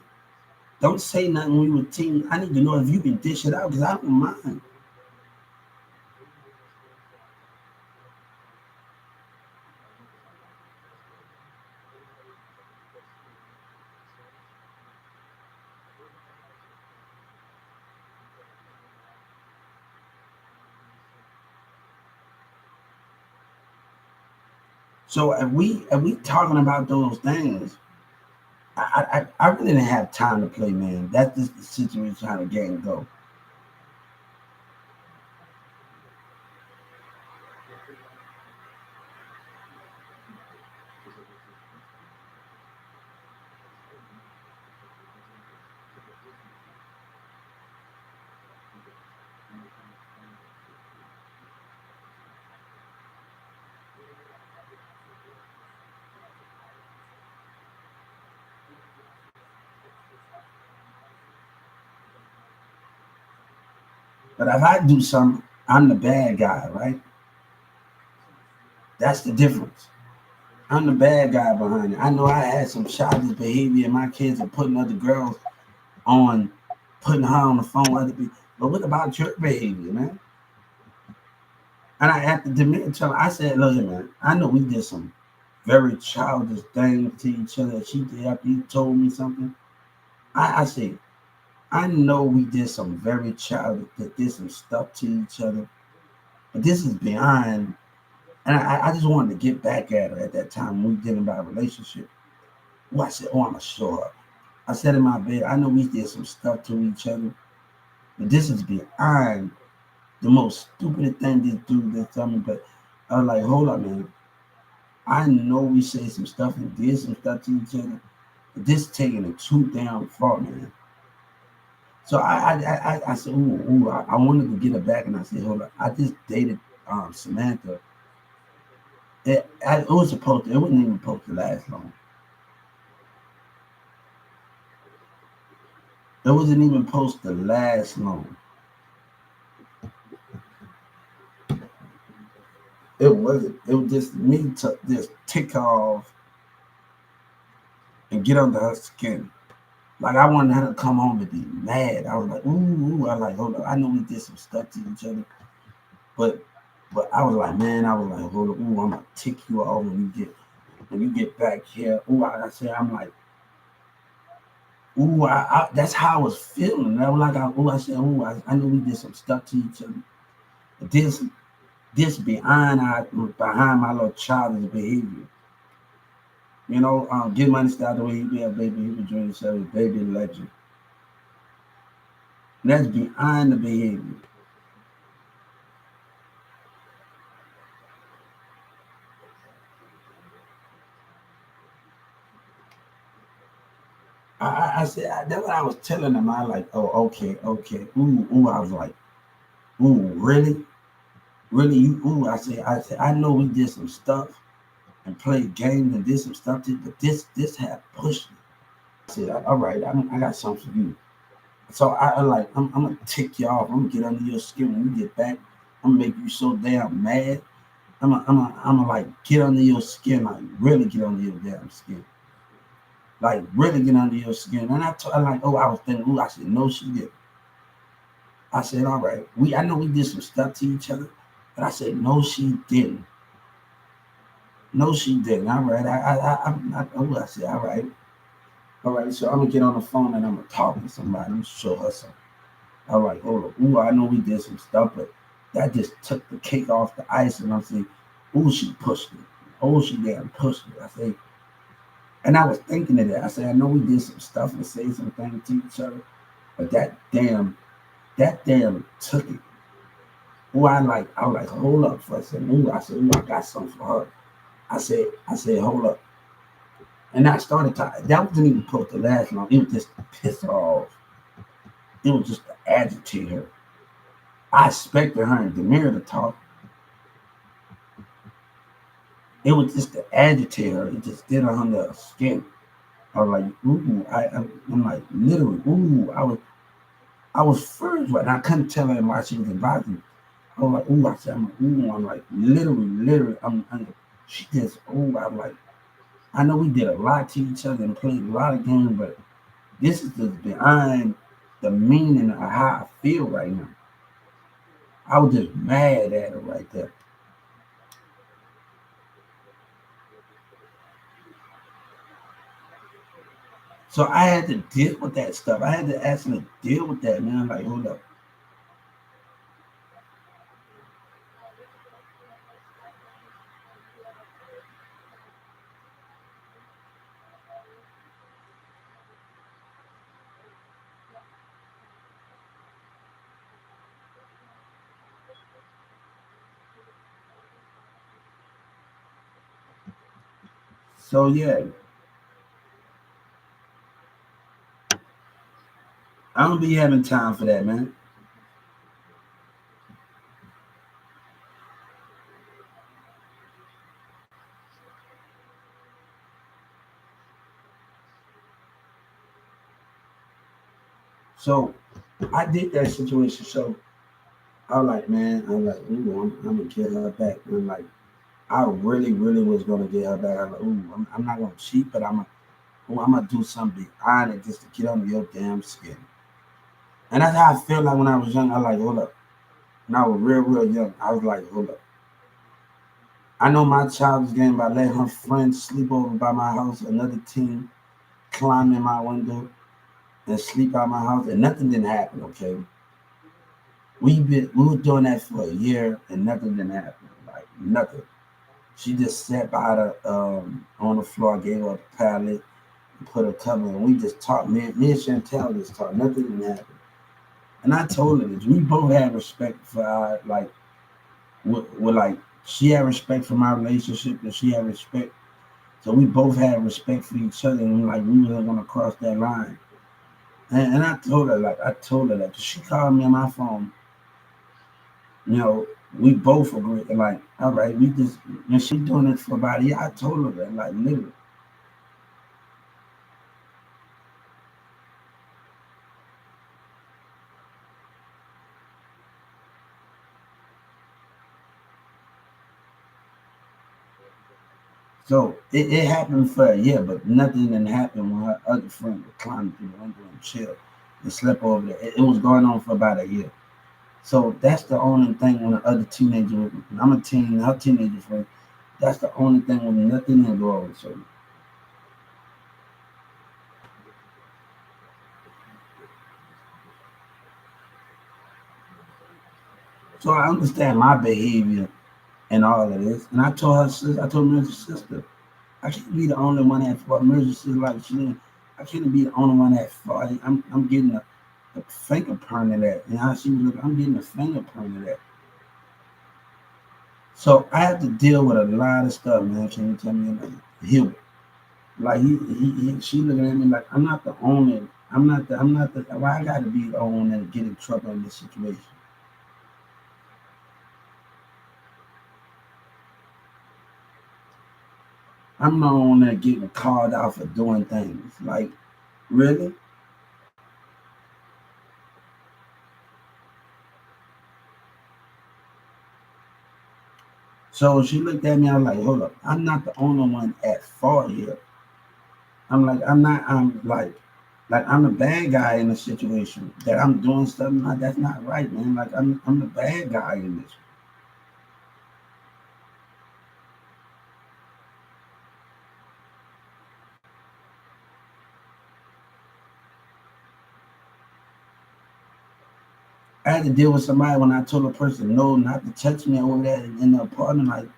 Don't say nothing when you were teen. I need to know if you can dish it out because I don't mind. So if we talking about those things, I really didn't have time to play, man. That's just the situation how the game go. But if I do something, I'm the bad guy, right? That's the difference. I'm the bad guy behind it. I know I had some childish behavior, and my kids are putting other girls on, putting her on the phone with other people. But what about your behavior, man? And I had to admit to her, I said, look, man, I know we did some very childish things to each other. She did after you told me something. I said, I know we did some very childish, that did some stuff to each other. But this is beyond. And I just wanted to get back at her at that time when we did about a relationship. Well, I said, oh, I'm going to show up. I said in my bed, I know we did some stuff to each other, but this is beyond the most stupid thing this dude did tell me. But I was like, hold up, man. I know we said some stuff and did some stuff to each other, but this taking it too damn far, man. So I said, I wanted to get her back, and I said, hold up. I just dated Samantha. It was supposed to, it wasn't even supposed to last long. It wasn't even supposed to last long. It wasn't. It was just me to just tick off and get under her skin. Like I wanted her to come home and be mad. I was like, ooh. I was like, hold up. I know we did some stuff to each other, but I was like, man, I was like, hold up, ooh, I'm gonna tick you off when you get back here. Ooh, I said, I'm like, ooh, that's how I was feeling. I was like, I said, ooh, I know we did some stuff to each other. But this behind my little childish behavior. You know, get money style the way he be a baby, he was doing himself, baby legend. And that's behind the behavior. I said that's what I was telling him. I like, oh, okay. Ooh. I was like, ooh, really, you. Ooh, I said, I know we did some stuff and played games and did some stuff, but this had pushed me. I said, all right, I got something for you. So I like, I'm gonna tick you off. I'm gonna get under your skin when you get back. I'm gonna make you so damn mad. I'm gonna like get under your skin, like really get under your damn skin. Like really get under your skin. And I like, oh, I was thinking, ooh, I said, no, she didn't. I said, all right, I know we did some stuff to each other, but I said, no, she didn't. No, she didn't. All right, I said, all right. So I'm gonna get on the phone and I'm gonna talk to somebody. I'm gonna show her something. All right, hold on. Ooh, I know we did some stuff, but that just took the cake off the ice. And I'm saying, ooh, she pushed it. Oh, she damn pushed it. I say, and I was thinking of that. I said, I know we did some stuff and say some things to each other, but that damn took it. Ooh, I was like, hold up for a second. Ooh, I said, ooh, I got something for her. I said, hold up. And I started talking. That wasn't even supposed to last long. It was just to piss her off. It was just to agitate her. I expected her and Demir to talk. It was just to agitate her. It just did her under her skin. I was like, ooh, I'm like, literally, ooh, I was first, but I couldn't tell her why she was advising me. I was like, ooh, I said, I'm like, literally, she just, ooh, I'm like, I know we did a lot to each other and played a lot of games, but This is the behind the meaning of how I feel right now. I was just mad at her right there. So I had to deal with that stuff. I had to actually deal with that, man. Like, hold up. So yeah, I don't be having time for that, man. So I did that situation. So I was like, man, I'm like, ooh, I'm gonna get her back. And I'm like, I really, really was gonna get her back. I'm like, ooh, I'm not gonna cheat, but I'm gonna do something behind it just to get under your damn skin. And that's how I felt like when I was young. I was like, hold up. When I was real, real young, I was like, hold up. I know my child's game by letting her friends sleep over by my house, another teen climb in my window and sleep out my house, and nothing didn't happen, okay? We were doing that for a year and nothing didn't happen. Like nothing. She just sat by the on the floor, gave her a pallet, put a cover, and we just talked. Me and Chantel just talked. Nothing didn't happen. And I told her this. We both had respect for our like we're like she had respect for my relationship and she had respect. So we both had respect for each other and like we were gonna cross that line. And I told her that 'cause she called me on my phone. You know, we both agreed. Like, all right, we just and she doing it for about a year. I told her that, like, literally. So it happened for a year, but nothing didn't happen when her other friend would climb through the window and chill and slept over there. It was going on for about a year. So that's the only thing when the other teenager, I'm a teen, her teenager friend, that's the only thing when nothing didn't go over. So I understand my behavior and all of this. And I told her sister, I told Mrs. sister, I can't be the only one at fault. Mrs. sister like she I can't be the only one at fault. I'm getting a fingerprint of that. And how she was looking, I'm getting a fingerprint of that. So I have to deal with a lot of stuff, man. Can you tell me like heal? Like she looking at me like I'm not the only I'm not the why I gotta be the only one that get in trouble in this situation. I'm the one that getting called out for doing things. Like, really? So she looked at me, I was like, hold up, I'm not the only one at fault here. I'm I'm the bad guy in the situation. That I'm doing something like that's not right, man. Like I'm the bad guy in this. I had to deal with somebody when I told a person no, not to touch me over there in the apartment, like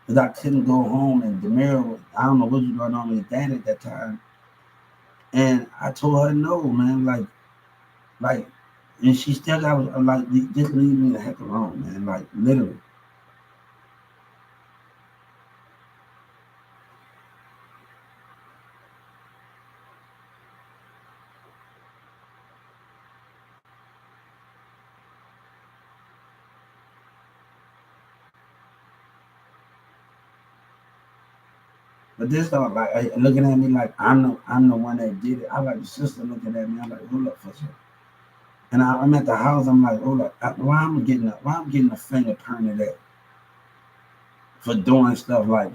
because I couldn't go home and Demira, I don't know what was going on with dad at that time. And I told her no, man, like, and she still got like, just leave me the heck alone, man, like literally. But this don't like looking at me like I'm the one that did it. I like the sister looking at me. I'm like, hold up for a second. And I'm at the house. I'm like, hold up, why I'm getting a finger pointed at for doing stuff like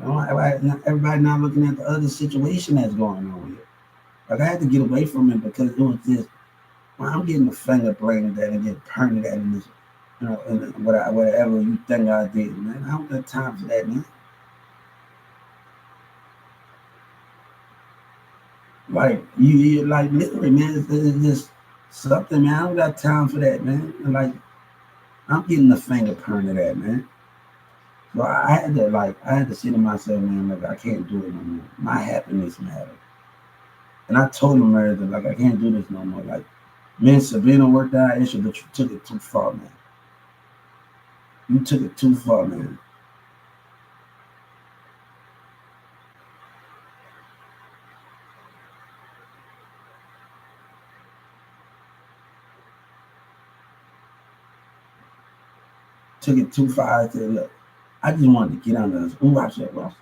everybody not looking at the other situation that's going on here. Like I had to get away from it because it was just, well, I'm getting the finger blamed at and get pointed at in this, and whatever you think I did, man. I don't got time for that, man. Like like literally, man, it's just something, man. I don't got time for that, man. And like I'm getting the finger pointed at, man. So I had to say to myself, man, like I can't do it no more. My happiness matters. And I told him, man, that like I can't do this no more. Like me and Sabrina worked out our issue, but you took it too far, man. You took it too far, man. Took it too far. I said, look, I just wanted to get under this. Ooh, I said, well,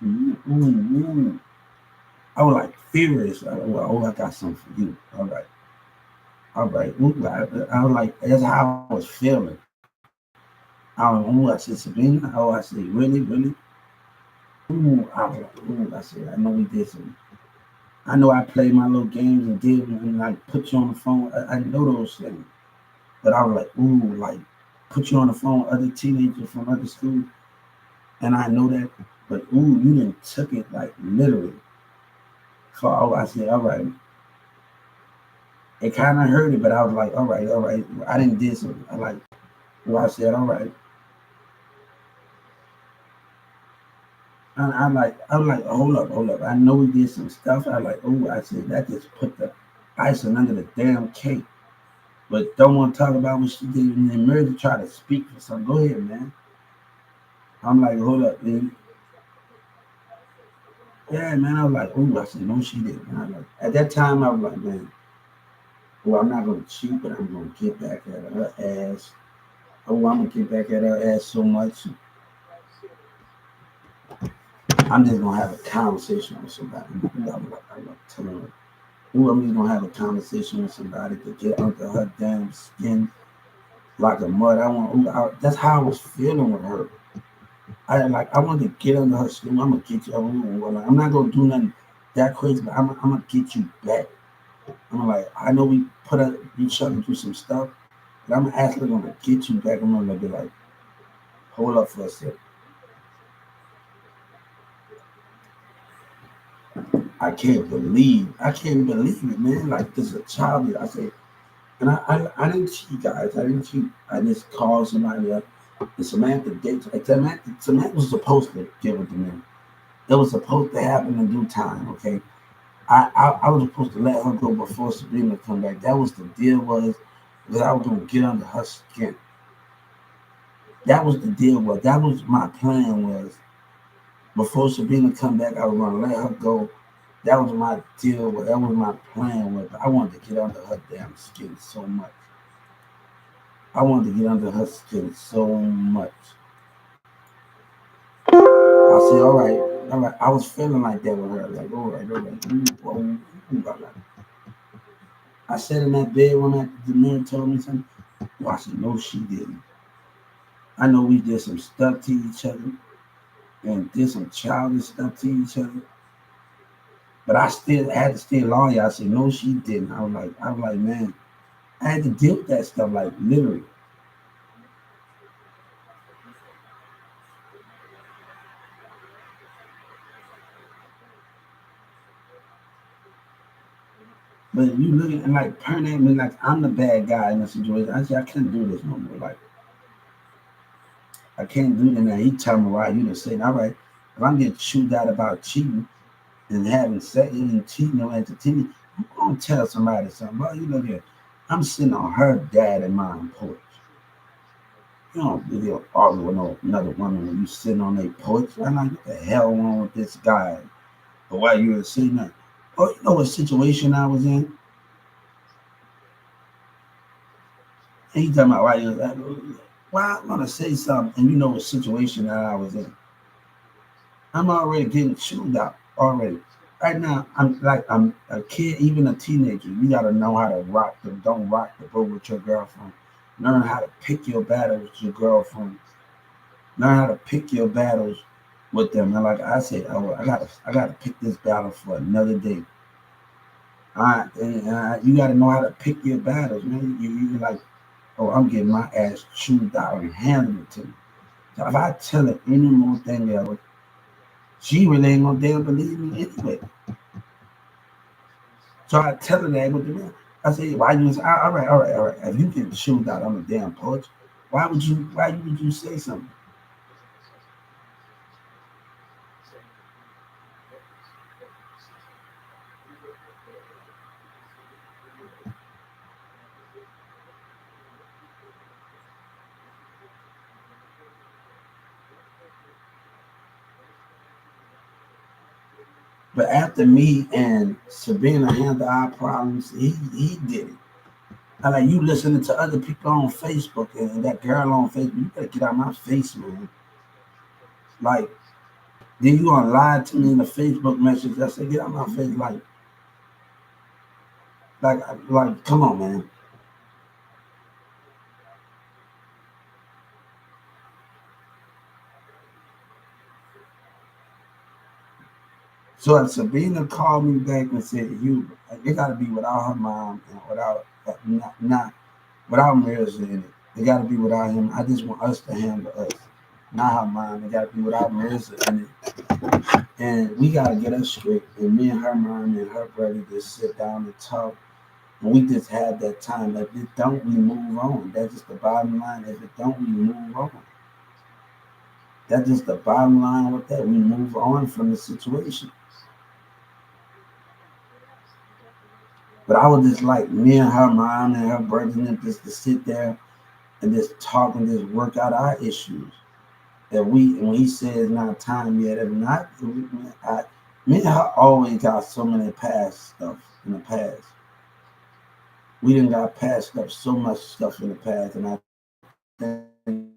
I was like furious. I got something for you. All right. Ooh, I was like, that's how I was feeling. I said, Sabrina. Oh, I said, really, really. Ooh, I was like, ooh, I said, I know we did some. I know I played my little games and did and like put you on the phone. I know those things, but I was like, ooh, like put you on the phone with other teenagers from other schools, and I know that. But ooh, you didn't took it like literally. So I said, all right. It kind of hurt it, but I was like, all right, all right. I didn't did something. I said, all right. And I was like, hold up. I know we did some stuff. I like, oh, I said that just put the icing under the damn cake. But don't want to talk about what she did. And then Mary tried to speak for something. Go ahead, man. I'm like, hold up, man. Yeah, man. I was like, oh, I said, no, she didn't. And I like, at that time, I was like, man, well, I'm not gonna cheat, but I'm gonna get back at her ass. Oh, I'm gonna get back at her ass so much. I'm just gonna have a conversation with somebody. I'm telling her, ooh, I'm just gonna have a conversation with somebody to get under her damn skin like a mud. That's how I was feeling with her. I wanted to get under her skin. I'm gonna get you. I'm not gonna do nothing that crazy, but I'm gonna get you back. I'm like, I know we put each other through some stuff, but I'm actually gonna get you back. I'm gonna be like, hold up for a second. I can't believe it, man. Like this is a child. I say, and I didn't cheat, guys. I didn't cheat. I just called somebody up. And Samantha dates. Like Samantha was supposed to give it to me. It was supposed to happen in due time. Okay, I was supposed to let her go before Sabrina come back. That was the deal. Was that I was gonna get under her skin. That was the deal. That was my plan. Was before Sabrina come back, I was gonna let her go. That was my deal. That was my plan. Was I wanted to get under her damn skin so much. I wanted to get under her skin so much. I said, all right, all right. I was feeling like that with her. Like, all right, all right. All right. I sat in that bed when the man told me something. Well, I said, no, she didn't. I know we did some stuff to each other and did some childish stuff to each other. But I still had to stay loyal. I said, no, she didn't. I was like, man, I had to deal with that stuff, like literally. But you looking and like turn at me like I'm the bad guy in the situation. I said, I can't do this no more. Like, I can't do that now. He tell me why you just saying, all right, if I'm getting chewed out about cheating and having sex and cheating or entertaining, I'm gonna tell somebody something. Well, you look here, I'm sitting on her dad and mom porch. You don't argue with another woman when you sitting on their porch. I'm like, what the hell wrong with this guy? But why you were sitting there? Oh, you know what situation I was in? And he talking about why you was that. Well, I'm gonna say something, and you know what situation that I was in. I'm already getting chewed out already. Right now, I'm a kid, even a teenager. You gotta know how to don't rock the boat with your girlfriend. Learn how to pick your battles with your girlfriend. Learn how to pick your battles with them. And like I said, I gotta pick this battle for another day. You got to know how to pick your battles, man. You like, oh, I'm getting my ass chewed out and handing it to me. So if I tell her any more thing else, she really ain't gonna damn believe me anyway. So I tell her that with the man. I say, why you say, all right. If you get chewed out, I'm a damn poet. Why would you say something? But after me and Sabina handled our problems, he did it. I like you listening to other people on Facebook and that girl on Facebook. You better get out of my face, man. Like, then you gonna lie to me in the Facebook message. I said, get out of my face, like, come on, man. So if Sabina called me back and said, "You, it got to be without her mom and without not without Mirza in it. It got to be without him. I just want us to handle us, not her mom. It got to be without Mirza in it, and we got to get us straight. And me and her mom and her brother just sit down and talk, and we just have that time. If it don't, we move on. That's just the bottom line. If it don't, we move on. That's just the bottom line with that. We move on from the situation. But I was just like me and her mom and her brothers and them just to sit there and just talk and just work out our issues. That we when he says not time yet, if not, me and her always got so many past stuff in the past. We didn't got past stuff, so much stuff in the past, and I think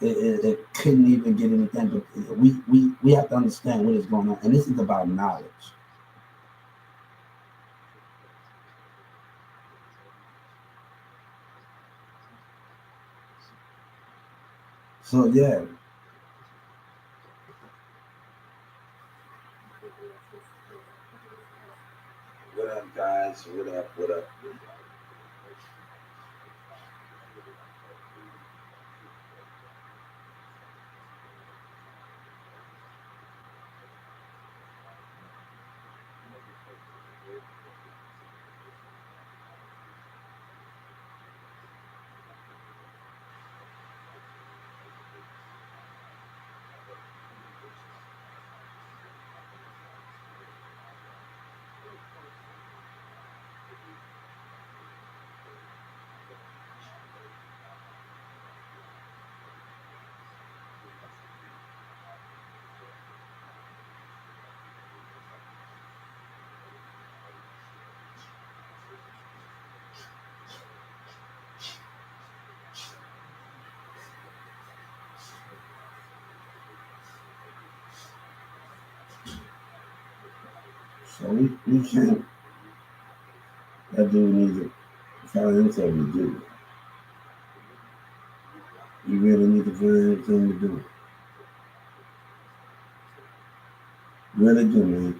it couldn't even get anything. But we have to understand what is going on, and this is about knowledge. So yeah, what up, guys? What up? What up? So we can't. That dude needs to find himself to do. You really need to find anything to do. Really do, man.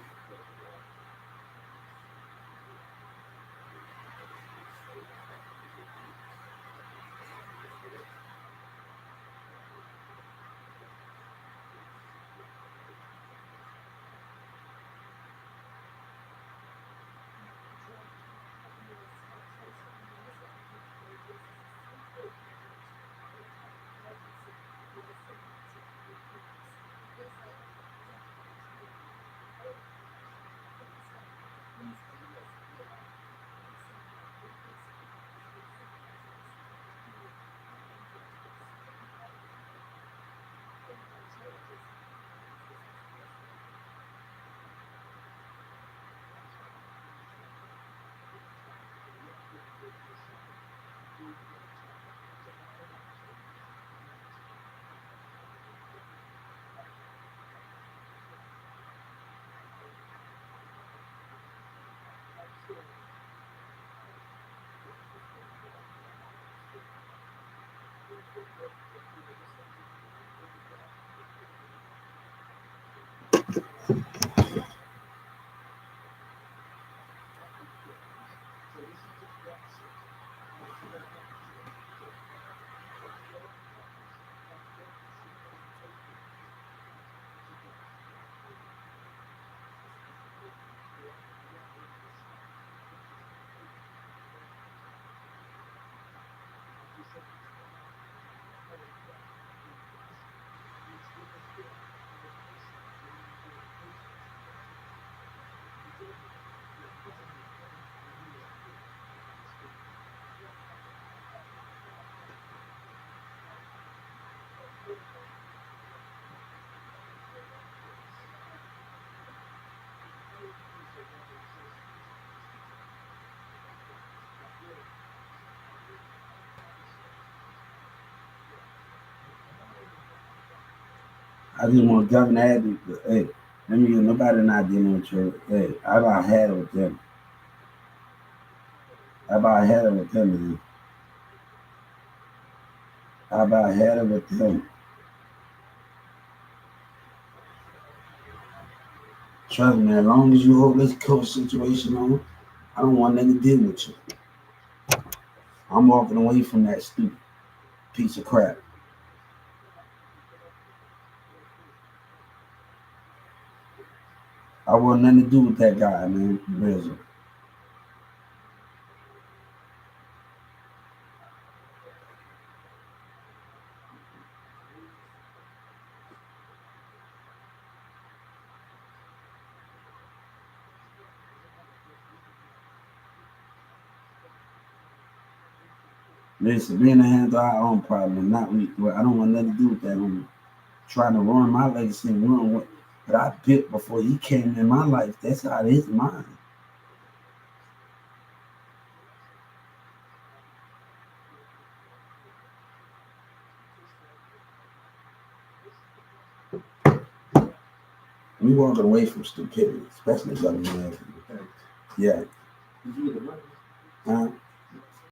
I just want Governor Abbott to, hey, let me get nobody not dealing with your, hey, I about had it with them. I about had it with them, man. I about had it with them. Trust me, as long as you hold this coach situation on, I don't want nothing to deal with you. I'm walking away from that stupid piece of crap. I want nothing to do with that guy, man. Rizzo. Listen, we in the hands of our own problem, not we. Well, I don't want nothing to do with that homie. Trying to ruin my legacy and ruin what I built before he came in my life. That's out of his mind. We walking away from stupidity, especially government. Yeah. Huh?